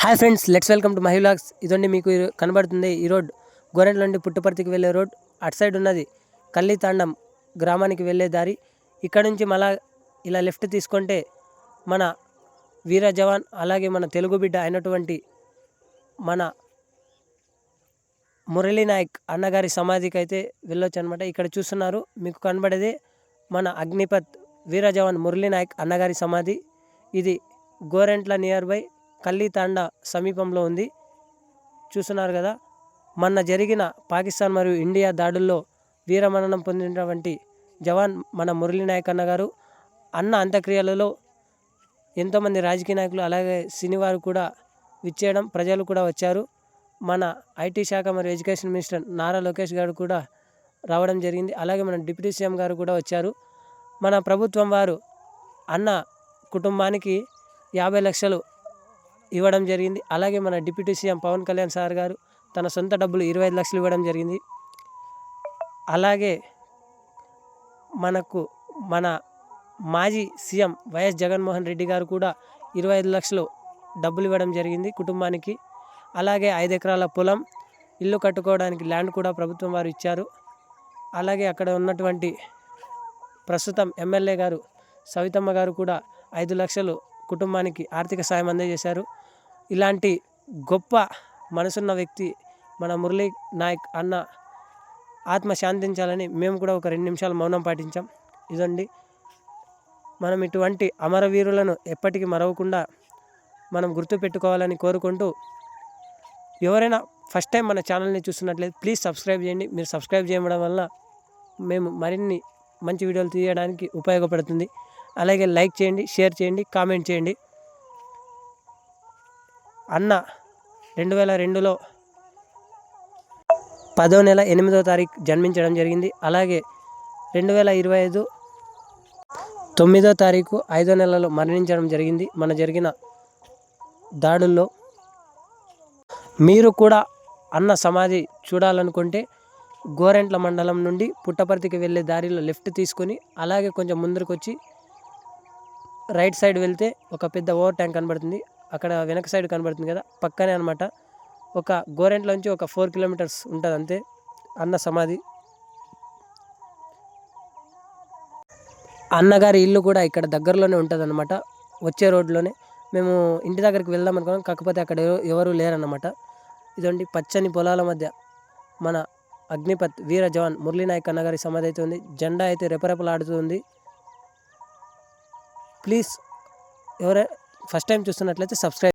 Hi friends, let's welcome to my vlogs. ఇదండి మీకు కనబడుతుంది ఈ రోడ్ గోరెంట్ల నుండి పుట్టపర్తికి వెళ్ళే రోడ్. అటు సైడ్ ఉన్నది కల్లితాండం గ్రామానికి వెళ్ళే దారి. ఇక్కడ నుంచి మళ్ళా ఇలా లెఫ్ట్ తీసుకుంటే మన వీర జవాన్ అలాగే మన తెలుగు బిడ్డ అయినటువంటి మన మురళీ నాయక్ అన్నగారి సమాధికి అయితే వెళ్ళొచ్చు అనమాట. ఇక్కడ చూస్తున్నారు మీకు కనబడేది మన అగ్నిపత్ వీర జవాన్ మురళీ నాయక్ అన్నగారి సమాధి. ఇది గోరెంట్ల నియర్ బై కల్లితాండ సమీపంలో ఉంది. చూస్తున్నారు కదా, మొన్న జరిగిన పాకిస్తాన్ మరియు ఇండియా దాడుల్లో వీరమరణం పొందినటువంటి జవాన్ మన మురళీ నాయక్ అన్న గారు. అన్న అంత్యక్రియలలో ఎంతోమంది రాజకీయ నాయకులు అలాగే సినివారు కూడా విచ్చేయడం, ప్రజలు కూడా వచ్చారు. మన ఐటీ శాఖ మరియు ఎడ్యుకేషన్ మినిస్టర్ నారా లోకేష్ గారు కూడా రావడం జరిగింది. అలాగే మన డిప్యూటీ సీఎం గారు కూడా వచ్చారు. మన ప్రభుత్వం వారు అన్న కుటుంబానికి 50 లక్షలు ఇవ్వడం జరిగింది. అలాగే మన deputy CM Pawan Kalyan sir గారు తన సొంత డబ్బులు 25 లక్షలు ఇవ్వడం జరిగింది. అలాగే మన మాజీ సీఎం వైఎస్ జగన్మోహన్ రెడ్డి గారు కూడా 25 లక్షలు డబ్బులు ఇవ్వడం జరిగింది కుటుంబానికి. అలాగే 5 ఎకరాల పొలం, ఇల్లు కట్టుకోవడానికి ల్యాండ్ కూడా ప్రభుత్వం వారు ఇచ్చారు. అలాగే అక్కడ ఉన్నటువంటి ప్రస్తుతం ఎమ్మెల్యే గారు సవితమ్మ గారు కూడా 5 లక్షలు కుటుంబానికి ఆర్థిక సాయం అందజేశారు. ఇలాంటి గొప్ప మనసున్న వ్యక్తి మన మురళీ నాయక్ అన్న ఆత్మ శాంతించాలని మేము కూడా ఒక 2 నిమిషాలు మౌనం పాటించాం. ఇదండి, మనం ఇటువంటి అమరవీరులను ఎప్పటికీ మరవకుండా మనం గుర్తుపెట్టుకోవాలని కోరుకుంటూ, ఎవరైనా ఫస్ట్ టైం మన ఛానల్ని చూస్తున్నట్లయితే ప్లీజ్ సబ్స్క్రైబ్ చేయండి. మీరు సబ్స్క్రైబ్ చేయడం వల్ల మేము మరిన్ని మంచి వీడియోలు తీయడానికి ఉపయోగపడుతుంది. అలాగే లైక్ చేయండి, షేర్ చేయండి, కామెంట్ చేయండి. అన్న 2002లో 10వ నెల 8వ తారీఖు జన్మించడం జరిగింది. అలాగే 2025 9వ తారీఖు 5వ నెలలో మరణించడం జరిగింది మన జరిగిన దాడుల్లో. మీరు కూడా అన్న సమాధి చూడాలనుకుంటే గోరెంట్ల మండలం నుండి పుట్టపర్తికి వెళ్ళే దారిలో లెఫ్ట్ తీసుకొని అలాగే కొంచెం ముందరకు వచ్చి రైట్ సైడ్ వెళ్తే ఒక పెద్ద ఓవర్ ట్యాంక్ కనబడుతుంది. అక్కడ వెనక సైడ్ కనబడుతుంది కదా, పక్కనే అనమాట. ఒక గోరెంట్ల నుంచి ఒక 4 కిలోమీటర్స్ ఉంటుంది అంతే అన్న సమాధి. అన్నగారి ఇల్లు కూడా ఇక్కడ దగ్గరలోనే ఉంటుంది అనమాట, వచ్చే రోడ్లోనే. మేము ఇంటి దగ్గరికి వెళ్దాం అనుకున్నాం, కాకపోతే అక్కడ ఎవరు లేరన్నమాట. ఇదండి, పచ్చని పొలాల మధ్య మన అగ్నిపత్ వీర జవాన్ మురళీ నాయక్ అన్నగారి సమాధి అయితే ఉంది. జెండా అయితే రెపరెపలాడుతూ ఉంది. ప్లీజ్ ఎవరైనా ఫస్ట్ టైం చూస్తున్నట్లయితే సబ్స్క్రైబ్.